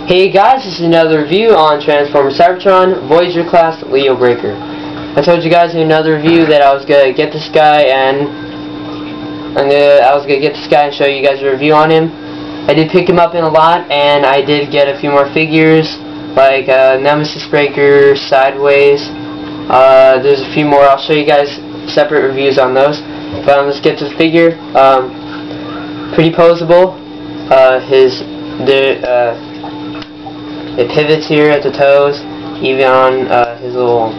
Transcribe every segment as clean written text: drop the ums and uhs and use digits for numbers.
Hey guys, this is another review on Transformers Cybertron Voyager class Leobreaker. I told you guys in another review that I was gonna get this guy and show you guys a review on him. I did pick him up in a lot, and I did get a few more figures like Nemesis Breaker, Sideways. There's a few more. I'll show you guys separate reviews on those. But let's get to the figure. Pretty posable. It pivots here at the toes, even on his little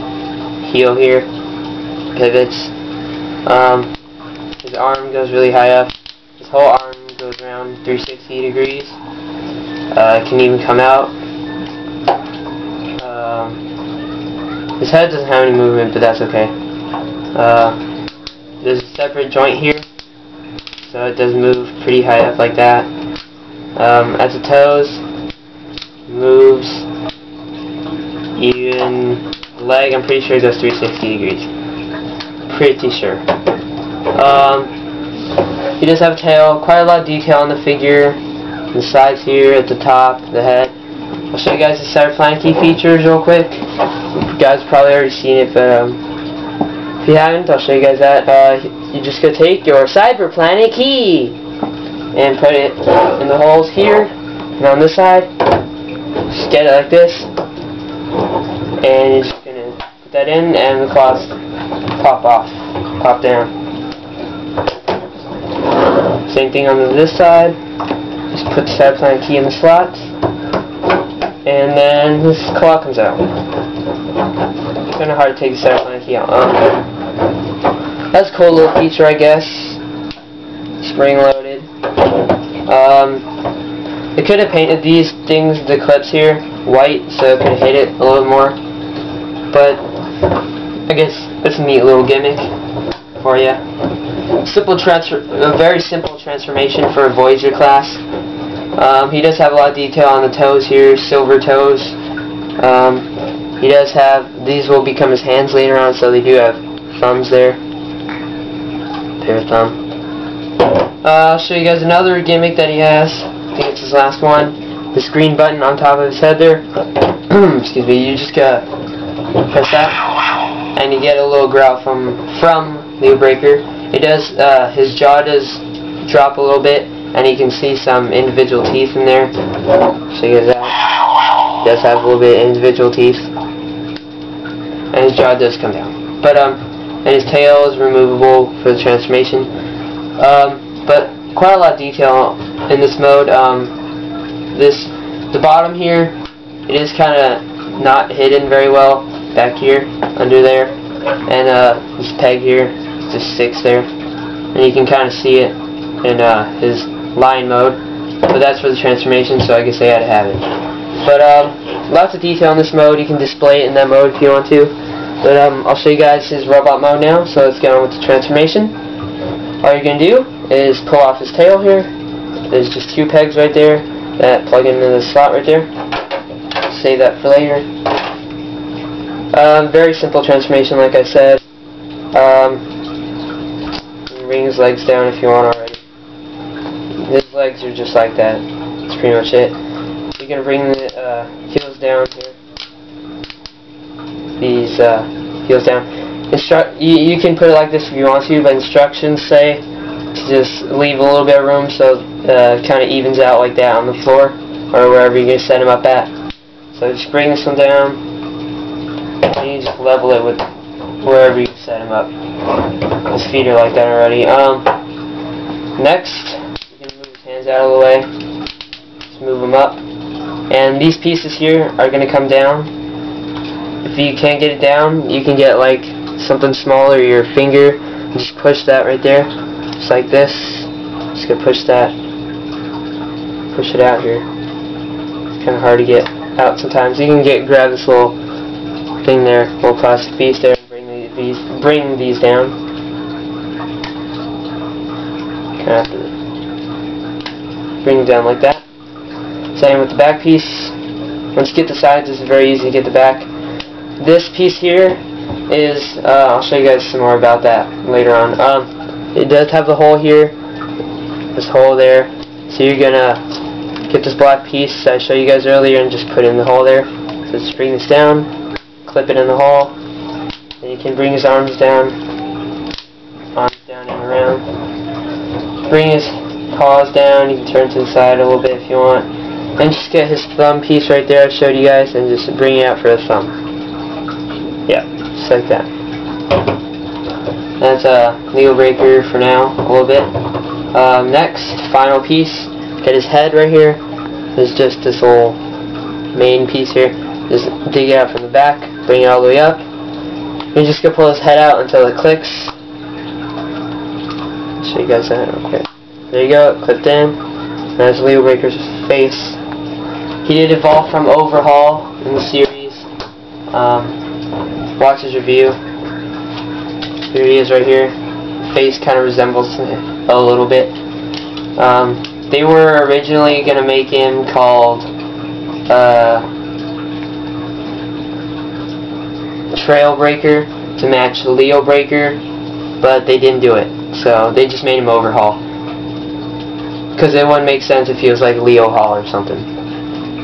heel here. Pivots. His arm goes really high up. His whole arm goes around 360 degrees. It can even come out. His head doesn't have any movement, but that's okay. There's a separate joint here, so it does move pretty high up like that. At the toes, moves. Even the leg, I'm pretty sure it goes 360 degrees. Pretty sure. He does have a tail. Quite a lot of detail on the figure. The sides here, at the top, the head. I'll show you guys the Cybertron key features real quick. You guys have probably already seen it, but if you haven't, I'll show you guys that. You just gotta take your Cybertron key and put it in the holes here and on this side. Just get it like this, and you're just gonna put that in, and the claws pop down. Same thing on this side. Just put the Cybertron key in the slots, and then this claw comes out. It's kind of hard to take the Cybertron key out. That's a cool little feature, I guess. Spring loaded. They could have painted these things, the clips here, white, so it could have hit it a little more. But I guess it's a neat little gimmick for you. A very simple transformation for a Voyager class. He does have a lot of detail on the toes here, silver toes. He does have, these will become his hands later on, so they do have thumbs there. Pivot thumb. I'll show you guys another gimmick that he has. I think it's his last one. This green button on top of his head there. Excuse me. You just gotta press that, and you get a little growl from Leobreaker. It does. His jaw does drop a little bit, and you can see some individual teeth in there. Show you guys that. He does have a little bit of individual teeth, and his jaw does come down. But and his tail is removable for the transformation. But quite a lot of detail in this mode. The bottom here, it is kind of not hidden very well back here, under there, and this peg here just sticks there, and you can kind of see it in his line mode. But that's for the transformation, so I guess they had to have it. But lots of detail in this mode. You can display it in that mode if you want to. But I'll show you guys his robot mode now. So let's get on with the transformation. All you're gonna do is pull off his tail here. There's just two pegs right there that plug into the slot right there. Save that for later. Very simple transformation, like I said. Bring his legs down if you want already. His legs are just like that. That's pretty much it. So you're gonna bring the heels down here. These heels down. You can put it like this if you want to, but instructions say to just leave a little bit of room so it kind of evens out like that on the floor or wherever you're going to set them up at. So just bring this one down, and you just level it with wherever you set them up. His feet are like that already. Next, you can move his hands out of the way. Just move them up, and these pieces here are going to come down. If you can't get it down, you can get like something smaller, your finger, and just push that right there, just like this. Just gonna push that, push it out here. It's kind of hard to get out sometimes. You can grab this little thing there, little plastic piece there, and bring these down. Kind of have to bring them down like that. Same with the back piece. Once you get the sides, it's very easy to get the back. This piece here is, I'll show you guys some more about that later on. It does have the hole here, this hole there, so you're gonna get this black piece I showed you guys earlier and just put it in the hole there. So just bring this down, clip it in the hole, and you can bring his arms down and around. Bring his paws down, you can turn to the side a little bit if you want. And just get his thumb piece right there I showed you guys and just bring it out for the thumb. Yeah, just like that. That's a Leobreaker for now, a little bit. Next, final piece, get his head right here. There's just this little main piece here. Just dig it out from the back, bring it all the way up. You're just going to pull his head out until it clicks. I'll show you guys that real quick. There you go, it clipped in. That's Leobreaker's face. He did evolve from Overhaul in the series. Watch his review. Here he is right here. Face kind of resembles a little bit. They were originally going to make him called Trailbreaker to match Leobreaker, but they didn't do it. So they just made him Overhaul. Because it wouldn't make sense if he was like Leo Hall or something.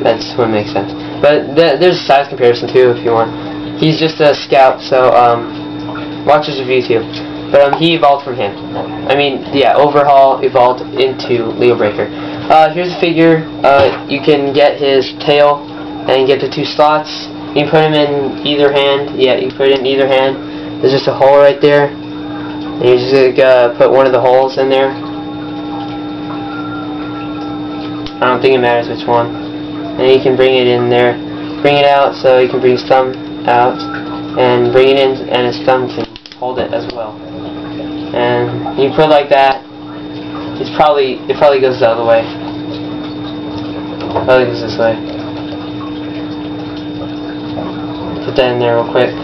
That wouldn't make sense. But there's a size comparison too if you want. He's just a scout, so watch his review too. But he evolved from him. I mean, yeah, Overhaul evolved into Leobreaker. Here's a figure. You can get his tail and get the 2 slots. You can put him in either hand. Yeah, you can put it in either hand. There's just a hole right there. And you just put one of the holes in there. I don't think it matters which one. And you can bring it in there. Bring it out so you can bring his thumb out. And bring it in and his thumb can hold it as well. And you put it like that. It probably goes the other way. Probably goes this way. Put that in there real quick.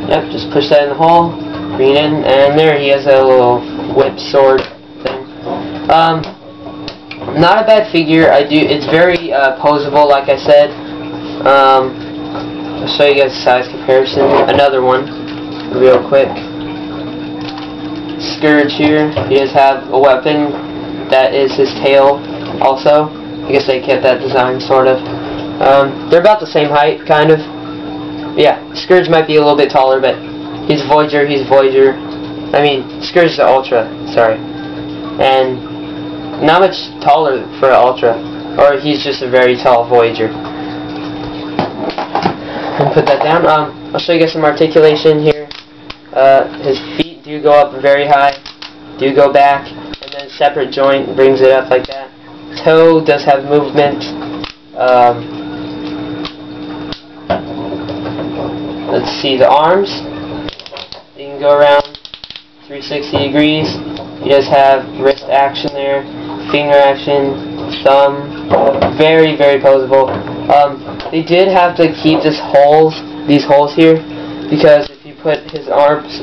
Yep, just push that in the hole. Bring it in. And there he has a little whip sword thing. Not a bad figure. It's very posable, like I said. I'll show you guys a size comparison. Another one, real quick. Scourge here. He does have a weapon that is his tail. Also, I guess they kept that design sort of. They're about the same height, kind of. Yeah, Scourge might be a little bit taller, but he's Voyager. He's Voyager. I mean, Scourge is the Ultra. Sorry, and not much taller for an Ultra, or he's just a very tall Voyager. And put that down. I'll show you guys some articulation here. His feet do go up very high, do go back, and then separate joint brings it up like that. Toe does have movement. Let's see the arms. You can go around 360 degrees. He does have wrist action there. Finger action, thumb, very, very posable. They did have to keep these holes here, because if you put his arms,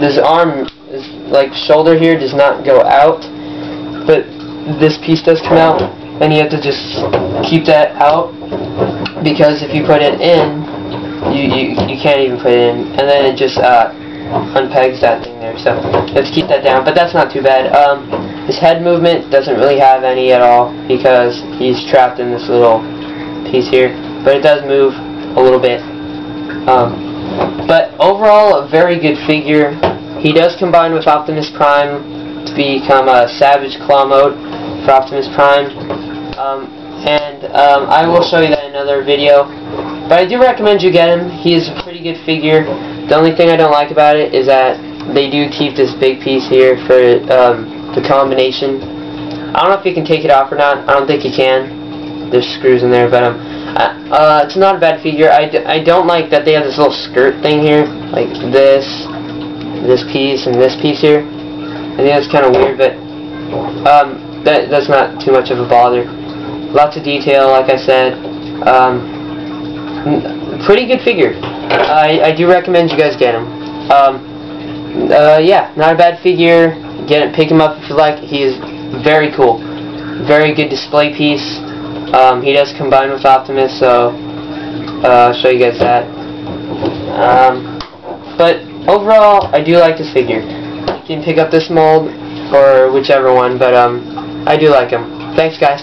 this arm is like shoulder here does not go out, but this piece does come out, and you have to just keep that out, because if you put it in, you can't even put it in, and then it just unpegs that thing there. So you have to keep that down, but that's not too bad. His head movement doesn't really have any at all because he's trapped in this little piece here, but it does move a little bit. But overall, a very good figure. He does combine with Optimus Prime to become a Savage Claw mode for Optimus Prime, and I will show you that in another video. But I do recommend you get him. He is a pretty good figure. The only thing I don't like about it is that they do keep this big piece here for the combination. I don't know if you can take it off or not. I don't think you can. There's screws in there, but it's not a bad figure. I don't like that they have this little skirt thing here, like this piece and this piece here. I think that's kind of weird, but that's not too much of a bother. Lots of detail, like I said. Pretty good figure. I do recommend you guys get him. Yeah, not a bad figure. Get it, pick him up if you like. He is very cool. Very good display piece. He does combine with Optimus, so I'll show you guys that. But overall, I do like this figure. You can pick up this mold or whichever one, but I do like him. Thanks, guys.